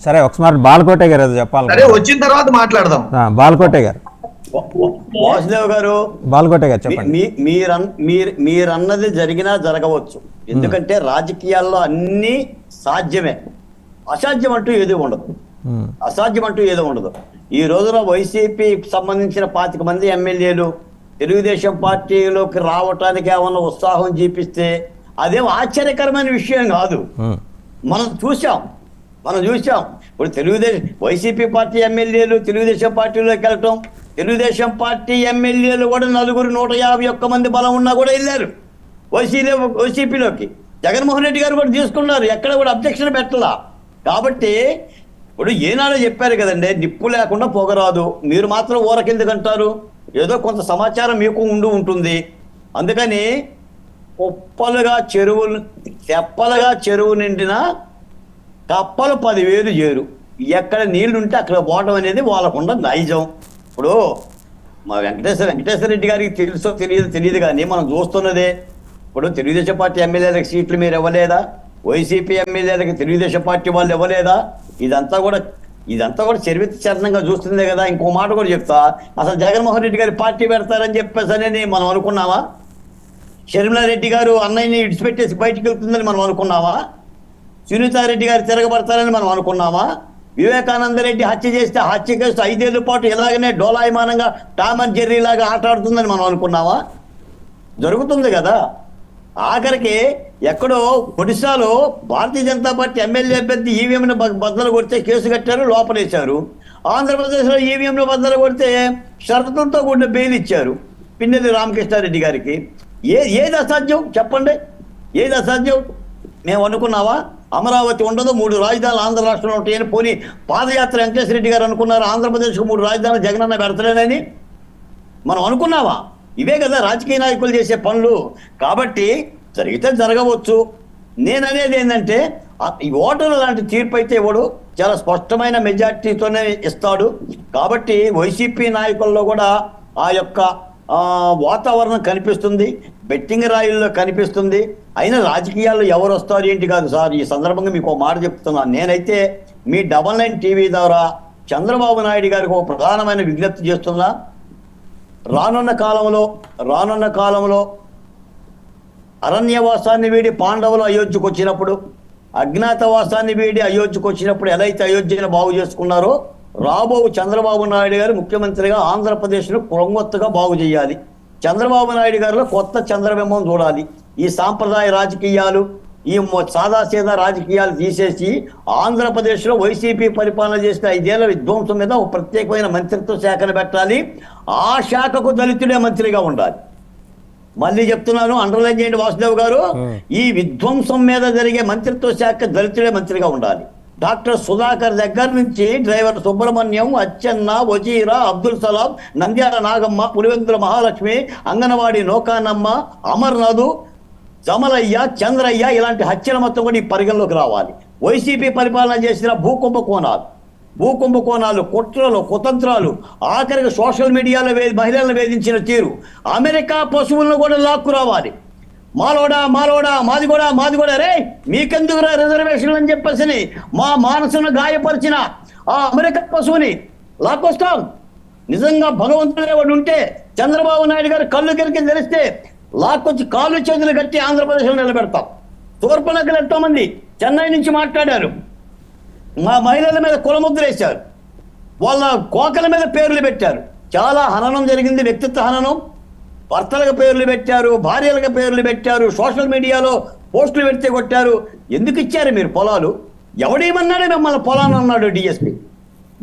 సరే ఒకసారి బాలకోటే గారు అది చెప్పాలి. సరే వచ్చిన తర్వాత మాట్లాడదాం. బాలకోటే గారు, వాసుదేవ్ గారు, బాలకోటే గారు చెప్పండి. మీరన్నది జరిగినా జరగవచ్చు. ఎందుకంటే రాజకీయాల్లో అన్ని సాధ్యమే, అసాధ్యం అంటూ ఏది ఉండదు. అసాధ్యం అంటూ ఏదో ఉండదు. ఈ రోజున వైసీపీ సంబంధించిన 25 మంది ఎమ్మెల్యేలు తెలుగుదేశం పార్టీలోకి రావటానికి ఏమన్నా ఉత్సాహం చూపిస్తే అదేం ఆశ్చర్యకరమైన విషయం కాదు. మనం చూసాం. ఇప్పుడు వైసీపీ పార్టీ ఎమ్మెల్యేలు తెలుగుదేశం పార్టీలోకి వెళ్ళటం, తెలుగుదేశం పార్టీ ఎమ్మెల్యేలు కూడా 151 మంది బలం ఉన్నా కూడా వెళ్ళారు వైసీపీలోకి. జగన్మోహన్ రెడ్డి గారు కూడా తీసుకున్నారు, ఎక్కడ కూడా అబ్జెక్షన్ పెట్టలా. కాబట్టి ఇప్పుడు ఏనాడో చెప్పారు కదండి, నిప్పు లేకుండా పొగరాదు. మీరు మాత్రం ఊరకెందుకంటారు? ఏదో కొంత సమాచారం మీకు ఉంటుంది. అందుకని తెప్పలుగా చెరువు నిండిన కప్పలు 10,000 చేరు. ఎక్కడ నీళ్లుంటే అక్కడ పోవటం అనేది వాళ్ళకుండా నైజం. ఇప్పుడు మా వెంకటేశ్వర రెడ్డి గారికి తెలుసో తెలియదు కానీ మనం చూస్తున్నదే. ఇప్పుడు తెలుగుదేశం పార్టీ ఎమ్మెల్యేలకు సీట్లు మీరు ఇవ్వలేదా? వైసీపీ ఎమ్మెల్యేలకు తెలుగుదేశం పార్టీ వాళ్ళు ఇవ్వలేదా? ఇదంతా కూడా చరిత్రచరణంగా చూస్తుందే కదా. ఇంకో మాట కూడా చెప్తా, అసలు జగన్మోహన్ రెడ్డి గారి పార్టీ పెడతారని చెప్పేసి మనం అనుకున్నామా? షర్మిలారెడ్డి గారు అన్నయ్యని ఇడిచిపెట్టేసి బయటికి వెళ్తుందని మనం అనుకున్నామా? సునీతారెడ్డి గారు తిరగబడతారని మనం అనుకున్నామా? వివేకానంద రెడ్డి హత్య చేస్తే హత్య కేసు 5 ఏళ్ల పాటు ఇలాగనే డోలాయమానంగా టామ్ అండ్ జెర్రీ లాగా ఆట ఆడుతుందని మనం అనుకున్నామా? జరుగుతుంది కదా. ఆఖరికి ఎక్కడో ఒడిశాలో భారతీయ జనతా పార్టీ ఎమ్మెల్యే అభ్యర్థి ఈవీఎంను బద్దలు కొడితే కేసు కట్టారు, లోపలేశారు. ఆంధ్రప్రదేశ్లో ఈవీఎంను బద్దలు కొడితే షరతులతో కూడిన బెయిల్ ఇచ్చారు పిన్నెల్లి రామకృష్ణారెడ్డి గారికి. ఏది అసాధ్యం చెప్పండి? ఏది అసాధ్యం? మేము అనుకున్నావా అమరావతి ఉండదు, 3 రాజధానులు ఆంధ్ర రాష్ట్రంలో ఉంటాయని? పోనీ పాదయాత్ర వెంకటేశ్వర రెడ్డి గారు అనుకున్నారు ఆంధ్రప్రదేశ్కు 3 రాజధానులు జగనన్న పెడతలేనని మనం అనుకున్నావా? ఇవే కదా రాజకీయ నాయకులు చేసే పనులు. కాబట్టి జరిగితే జరగవచ్చు. నేననేది ఏంటంటే ఈ ఓటర్లు లాంటి తీర్పు అయితే ఇవ్వడు, చాలా స్పష్టమైన మెజార్టీతోనే ఇస్తాడు. కాబట్టి వైసీపీ నాయకుల్లో కూడా ఆ యొక్క వాతావరణం కనిపిస్తుంది, బెట్టింగ్ రాయిల్లో కనిపిస్తుంది. అయినా రాజకీయాల్లో ఎవరు వస్తారు ఏంటి కాదు సార్. ఈ సందర్భంగా మీకు ఒక మాట చెప్తున్నాను. నేనైతే మీ 99 టీవీ ద్వారా చంద్రబాబు నాయుడు గారికి ఒక ప్రధానమైన విజ్ఞప్తి చేస్తున్నా. రానున్న కాలంలో అరణ్యవాసాన్ని వీడి పాండవులు అయోధ్యకు వచ్చినప్పుడు, అజ్ఞాతవాసాన్ని వీడి అయోధ్యకు వచ్చినప్పుడు ఎలా అయితే అయోధ్యను బాగు చేసుకున్నారో, రాబో చంద్రబాబు నాయుడు గారు ముఖ్యమంత్రిగా ఆంధ్రప్రదేశ్ను క్రొంగొత్తగా బాగు చేయాలి. చంద్రబాబు నాయుడు గారిలో కొత్త చంద్రబింబం చూడాలి. ఈ సాంప్రదాయ రాజకీయాలు, ఈ సాదాసీదా రాజకీయాలు తీసేసి ఆంధ్రప్రదేశ్లో వైసీపీ పరిపాలన చేసిన 5 ఏళ్ల విధ్వంసం మీద ఒక ప్రత్యేకమైన మంత్రిత్వ శాఖను పెట్టాలి. ఆ శాఖకు దళితుడే మంత్రిగా ఉండాలి. మళ్ళీ చెప్తున్నాను, అండర్లైన్ చేయండి వాసుదేవ్ గారు. ఈ విధ్వంసం మీద జరిగే మంత్రిత్వ శాఖ దళితుడే మంత్రిగా ఉండాలి. డాక్టర్ సుధాకర్ దగ్గర నుంచి డ్రైవర్ సుబ్రహ్మణ్యం, అచ్చెన్న, వజీరా, అబ్దుల్ సలాం, నంద్యాల నాగమ్మ, పులివెందుల మహాలక్ష్మి, అంగనవాడి నోకానమ్మ, అమర్నాథు, జమలయ్య, చంద్రయ్య ఇలాంటి హత్యల మొత్తం కూడా ఈ పరిగణలోకి రావాలి. వైసీపీ పరిపాలన చేసిన భూకుంభకోణాలు, కుట్రలు, కుతంత్రాలు, ఆఖరికి సోషల్ మీడియాలో మహిళలను వేధించిన తీరు, అమెరికా పశువులను కూడా లాక్కు రావాలి. మాలోడా మాది కూడా రే మీకెందుకురా రిజర్వేషన్లు అని చెప్పేసి మా మనసును గాయపరిచిన ఆ అమెరికా పశువుని లాక్కొస్తాం. నిజంగా భగవంతుడే వాడు ఉంటే చంద్రబాబు నాయుడు గారు కళ్ళు కెరికి తెలిస్తే లాక్కొచ్చి కాళ్ళు చేతులు కట్టి ఆంధ్రప్రదేశ్లో నిలబెడతాం. తూర్పునగలు ఎంతోమంది చెన్నై నుంచి మాట్లాడారు. మా మహిళల మీద కులముద్ర వేశారు, వాళ్ళ కోకల మీద పేర్లు పెట్టారు. చాలా హననం జరిగింది, వ్యక్తిత్వ హననం. భర్తలకు పేర్లు పెట్టారు, భార్యలకు పేర్లు పెట్టారు, సోషల్ మీడియాలో పోస్టులు పెడితే కొట్టారు. ఎందుకు ఇచ్చారు మీరు పొలాలు? ఎవడేమన్నాడే మిమ్మల్ని పొలాన్ని అన్నాడు డిఎస్పీ.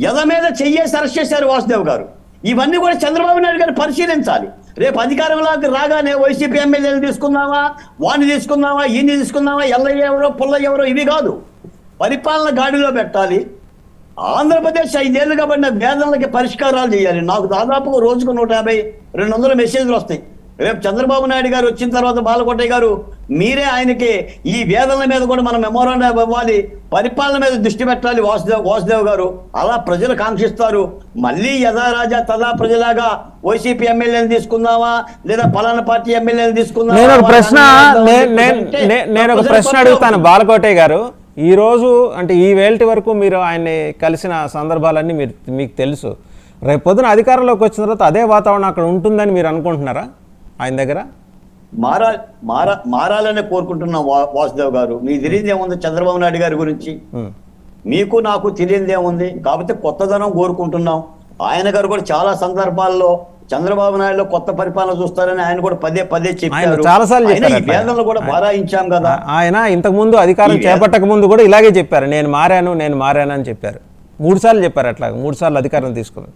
ఎద మీద చెయ్యేసి అరెస్ట్ చేశారు వాసుదేవ్ గారు. ఇవన్నీ కూడా చంద్రబాబు నాయుడు గారు పరిశీలించాలి. రేపు అధికారంలోకి రాగానే వైసీపీ ఎమ్మెల్యేలు తీసుకుందామా, వాడిని తీసుకుందామా, ఈయన్ని తీసుకుందామా, ఎల్లయ్య ఎవరో పుల్లయ్య ఎవరో ఇవి కాదు. పరిపాలన గాడిలో పెట్టాలి. ఆంధ్రప్రదేశ్ 5 ఏళ్ళుగా పడిన వేదనలకి పరిష్కారాలు చేయాలి. నాకు దాదాపు రోజుకు 150-200 మెసేజ్లు వస్తాయి. రేపు చంద్రబాబు నాయుడు గారు వచ్చిన తర్వాత బాలకోటయ్య గారు మీరే ఆయనకి ఈ వేదనల మీద కూడా మనం మెమోరాండం ఇవ్వాలి, పరిపాలన మీద దృష్టి పెట్టాలి వాసుదేవ్ గారు. అలా ప్రజలు కాంక్షిస్తారు. మళ్ళీ యథా రాజా తదా ప్రజలాగా వైసీపీ ఎమ్మెల్యేలు తీసుకుందామా లేదా పలానా పార్టీ ఎమ్మెల్యేలు తీసుకుందామా? నేను ఒక ప్రశ్న అడుగుతాను బాలకోటయ్య గారు. ఈరోజు అంటే ఈ వేల్టి వరకు మీరు ఆయన్ని కలిసిన సందర్భాలన్నీ మీకు తెలుసు. రేపు పొద్దున అధికారంలోకి వచ్చిన తర్వాత అదే వాతావరణం అక్కడ ఉంటుందని మీరు అనుకుంటున్నారా ఆయన దగ్గర? మారాలనే కోరుకుంటున్నాం వాసుదేవ్ గారు. మీకు తెలియదు ఏముంది చంద్రబాబు నాయుడు గారి గురించి? మీకు నాకు తెలియదు ఏముంది? కాకపోతే కొత్తదనం కోరుకుంటున్నాం. ఆయన గారు కూడా చాలా సందర్భాల్లో చంద్రబాబు నాయుడు కొత్త పరిపాలన చూస్తారని ఆయన కూడా పదే చెప్పారు. చాలాసార్లు చెప్పారు. వేదనలు కూడా మారాయించాం కదా. ఆయన ఇంతకు ముందు అధికారం చేపట్టక ముందు కూడా ఇలాగే చెప్పారు, నేను మారాను అని చెప్పారు. 3 సార్లు చెప్పారు. అట్లా 3 సార్లు అధికారం తీసుకున్నారు.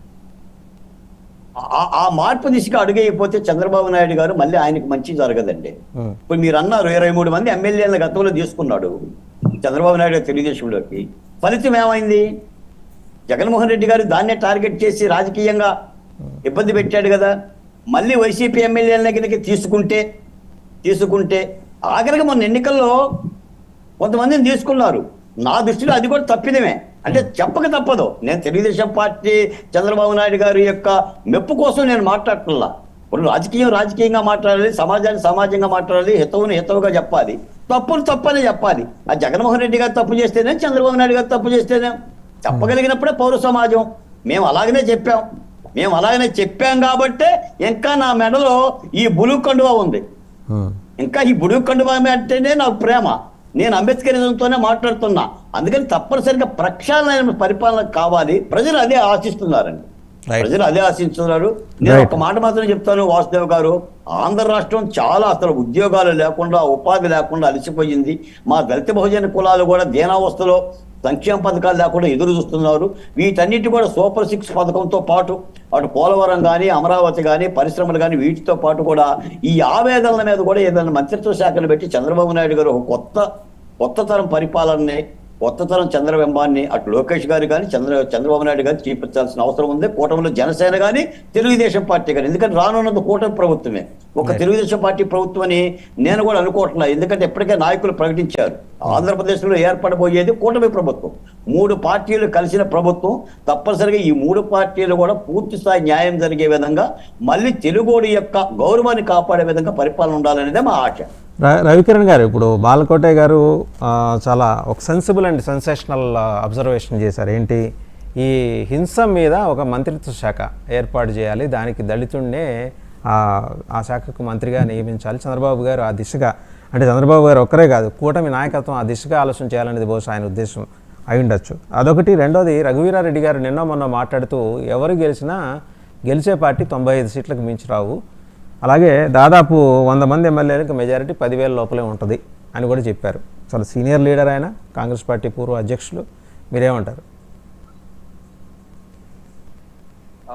ఆ మార్పు దిశగా అడుగైపోతే చంద్రబాబు నాయుడు గారు మళ్ళీ ఆయనకి మంచి జరగదండి. ఇప్పుడు మీరు అన్నారు 23 మంది ఎమ్మెల్యేల గతంలో తీసుకున్నాడు చంద్రబాబు నాయుడు గారు తెలుగుదేశంలోకి. ఫలితం ఏమైంది? జగన్మోహన్ రెడ్డి గారు దాన్నే టార్గెట్ చేసి రాజకీయంగా ఇబ్బంది పెట్టాడు కదా. మళ్ళీ వైసీపీ ఎమ్మెల్యేల దగ్గరికి తీసుకుంటే ఆఖరికి మొన్న ఎన్నికల్లో కొంతమందిని తీసుకున్నారు. నా దృష్టిలో అది కూడా తప్పిదమే. అంటే చెప్పక తప్పదు. నేను తెలుగుదేశం పార్టీ చంద్రబాబు నాయుడు గారి యొక్క మెప్పు కోసం నేను మాట్లాడుతున్నా. ఇప్పుడు రాజకీయంగా మాట్లాడాలి, సమాజంగా మాట్లాడాలి, హితవుగా చెప్పాలి, తప్పని చెప్పాలి. ఆ జగన్మోహన్ రెడ్డి గారు తప్పు చేస్తేనే, చంద్రబాబు నాయుడు గారు తప్పు చేస్తేనే చెప్పగలిగినప్పుడే పౌర సమాజం. మేము అలాగనే చెప్పాం కాబట్టే ఇంకా నా మెడలో ఈ బులు కండువా ఉంది. ఇంకా ఈ బుడు కండువా అంటేనే నాకు ప్రేమ. నేను అంబేద్కరిజంతోనే మాట్లాడుతున్నా. అందుకని తప్పనిసరిగా ప్రక్షాళన పరిపాలన కావాలి. ప్రజలు అదే ఆశిస్తున్నారండి. నేను ఒక మాట మాత్రం చెప్తాను వాసుదేవ్ గారు. ఆంధ్ర రాష్ట్రం చాలా అసలు ఉద్యోగాలు లేకుండా, ఉపాధి లేకుండా అలసిపోయింది. మా దళిత బహుజన కులాలు కూడా దీనావస్థలో సంక్షేమ పథకాలు లేకుండా ఎదురు చూస్తున్నారు. వీటన్నిటి కూడా సూపర్ 6 పథకంతో పాటు అటు పోలవరం కానీ, అమరావతి కానీ, పరిశ్రమలు కానీ, వీటితో పాటు కూడా ఈ ఆవేదనల మీద కూడా ఏదైనా మంత్రిత్వ శాఖను పెట్టి చంద్రబాబు నాయుడు గారు ఒక కొత్త తరం పరిపాలనని, కొత్త తరం చంద్రబింబాన్ని అటు లోకేష్ గారు కానీ, చంద్రబాబు నాయుడు గారు చూపించాల్సిన అవసరం ఉంది. కూటమిలో జనసేన కానీ, తెలుగుదేశం పార్టీ కానీ. ఎందుకంటే రానున్నది కూటమి ప్రభుత్వమే, ఒక తెలుగుదేశం పార్టీ ప్రభుత్వం అని నేను కూడా అనుకోవట్లా. ఎందుకంటే ఇప్పటికే నాయకులు ప్రకటించారు ఆంధ్రప్రదేశ్లో ఏర్పడబోయేది కూటమి ప్రభుత్వం. 3 పార్టీలు కలిసిన ప్రభుత్వం. తప్పనిసరిగా ఈ 3 పార్టీలు కూడా పూర్తి స్థాయి న్యాయం జరిగే విధంగా, మళ్ళీ తెలుగోడి యొక్క గౌరవాన్ని కాపాడే విధంగా పరిపాలన ఉండాలనేదే మా ఆశ. రవికిరణ్ గారు, ఇప్పుడు బాలకోటే గారు చాలా ఒక సెన్సిబుల్ అండ్ సెన్సేషనల్ అబ్జర్వేషన్ చేశారు. ఏంటి, ఈ హింస మీద ఒక మంత్రిత్వ శాఖ ఏర్పాటు చేయాలి, దానికి దళితుడినే ఆ శాఖకు మంత్రిగా నియమించాలి. చంద్రబాబు గారు ఆ దిశగా, అంటే చంద్రబాబు గారు ఒక్కరే కాదు, కూటమి నాయకత్వం ఆ దిశగా ఆలోచన చేయాలనేది బహుశా ఆయన ఉద్దేశం అయి ఉండొచ్చు. అదొకటి. రెండోది, రఘువీరారెడ్డి గారు మొన్న మాట్లాడుతూ ఎవరు గెలిచినా గెలిచే పార్టీ 95 సీట్లకు మించి రావు, అలాగే దాదాపు 100 మంది ఎమ్మెల్యేలకు మెజారిటీ 10,000 లోపలే ఉంటుంది అని కూడా చెప్పారు. చాలా సీనియర్ లీడర్ ఆయన, కాంగ్రెస్ పార్టీ పూర్వ అధ్యక్షులు. మీరేమంటారు?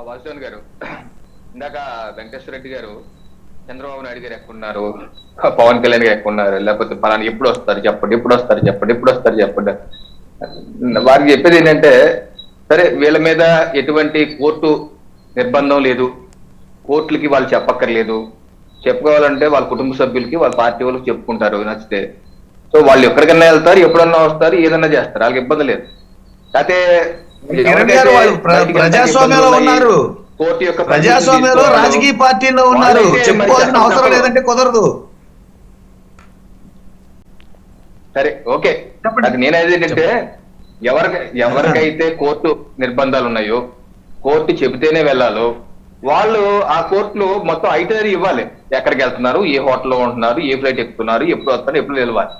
వాసుదేవన్ గారు, ఇందాక వెంకటేశ్వర రెడ్డి గారు చంద్రబాబు నాయుడు గారు ఎక్కున్నారు, పవన్ కళ్యాణ్ గారు ఎక్కున్నారు, లేకపోతే పలానా ఎప్పుడు వస్తారు చెప్పండి. వారికి చెప్పేది ఏంటంటే, సరే వీళ్ళ మీద ఎటువంటి కోర్టు నిర్బంధం లేదు, కోర్టులకి వాళ్ళు చెప్పక్కర్లేదు, చెప్పుకోవాలంటే వాళ్ళ కుటుంబ సభ్యులకి, వాళ్ళ పార్టీ వాళ్ళకి చెప్పుకుంటారు నచ్చితే. సో వాళ్ళు ఎక్కడికన్నా వెళ్తారు, ఎప్పుడన్నా వస్తారు, ఏదన్నా చేస్తారు, వాళ్ళకి ఇబ్బంది లేదు. అయితే ప్రజాస్వామ్యంలో ఉన్నారు, ప్రజాస్వామ్యంలో రాజకీయ పార్టీలో ఉన్నారు, చెప్పుకోవాల్సిన అవసరం లేదంటే కుదరదు. సరే, ఓకే. నేనైతే ఏంటంటే, ఎవరికైతే కోర్టు నిర్బంధాలు ఉన్నాయో, కోర్టు చెబితేనే వెళ్ళాలో, వాళ్ళు ఆ కోర్టులో మొత్తం ఐటరీ ఇవ్వాలి. ఎక్కడికి వెళ్తున్నారు, ఏ హోటల్లో ఉంటున్నారు, ఏ ఫ్లైట్ ఎక్కుతున్నారు, ఎప్పుడు వస్తారు, ఎప్పుడు నిలవాలి.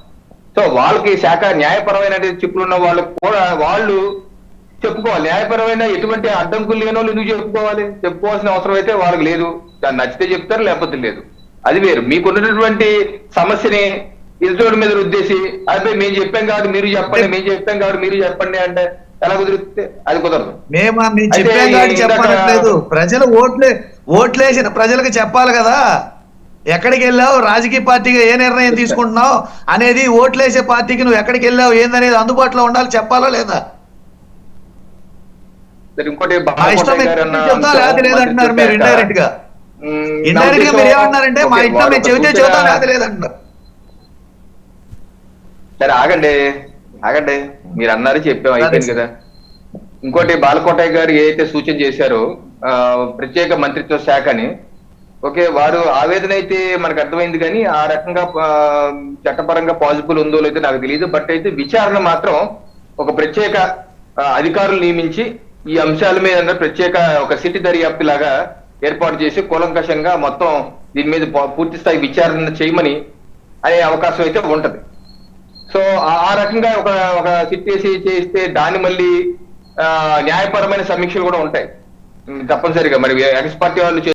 సో వాళ్ళకి శాఖ న్యాయపరమైన చిక్కులు ఉన్న వాళ్ళకి కూడా వాళ్ళు చెప్పుకోవాలి. న్యాయపరమైన ఎటువంటి అడ్డంకులు లేని వాళ్ళు ఎందుకు చెప్పుకోవాల్సిన అవసరం అయితే వాళ్ళకి లేదు. దాన్ని నచ్చితే చెప్తారు, లేకపోతే లేదు, అది వేరు. మీకున్నటువంటి సమస్యని ఎదుటి మీద రుద్దేసి, అదే మేము చెప్పాం కాబట్టి మీరు చెప్పండి అంటే ఎలా కుదిరితే అది కుదరదు. మేము చెప్పాం కాబట్టి చెప్పట్లేదు. ప్రజలు ఓట్లేసిన ప్రజలకు చెప్పాలి కదా, ఎక్కడికి వెళ్ళావు, రాజకీయ పార్టీగా ఏ నిర్ణయం తీసుకుంటున్నావు అనేది ఓట్లేసే పార్టీకి నువ్వు ఎక్కడికి వెళ్ళావు ఏందనేది అందుబాటులో ఉండాలి, చెప్పాలా లేదా? ఇంకోటి లేదంటున్నారు మీరు ఇండైరెక్ట్ గా మీరు ఏమంటున్నారంటే మా ఇష్టం మేము చెబితే చెబుతాం, లేదా లేదంటున్నారు. సరే ఆగండి, మీరు అన్నారు, చెప్పాం, అయిపోయింది కదా. ఇంకోటి, బాలకోటయ్య గారు ఏదైతే సూచన చేశారో ప్రత్యేక మంత్రిత్వ శాఖని ఓకే, వారు ఆవేదన అయితే మనకు అర్థమైంది, కానీ ఆ రకంగా చట్టపరంగా పాజిబుల్ ఉందో లేదో నాకు తెలియదు. బట్ అయితే విచారణ మాత్రం ఒక ప్రత్యేక అధికారులు నియమించి ఈ అంశాల మీద ప్రత్యేక ఒక సిటీ దర్యాప్తు లాగా ఏర్పాటు చేసి కూలంకషంగా మొత్తం దీని మీద పూర్తి స్థాయి విచారణ చేయమని అనే అవకాశం అయితే ఉంటది. సో ఆ రకంగా ఒక సిట్ చేస్తే దాని మళ్ళీ న్యాయపరమైన సమీక్షలు కూడా ఉంటాయి తప్పనిసరిగా. మరి ఎక్స్ పార్టీ వాళ్ళు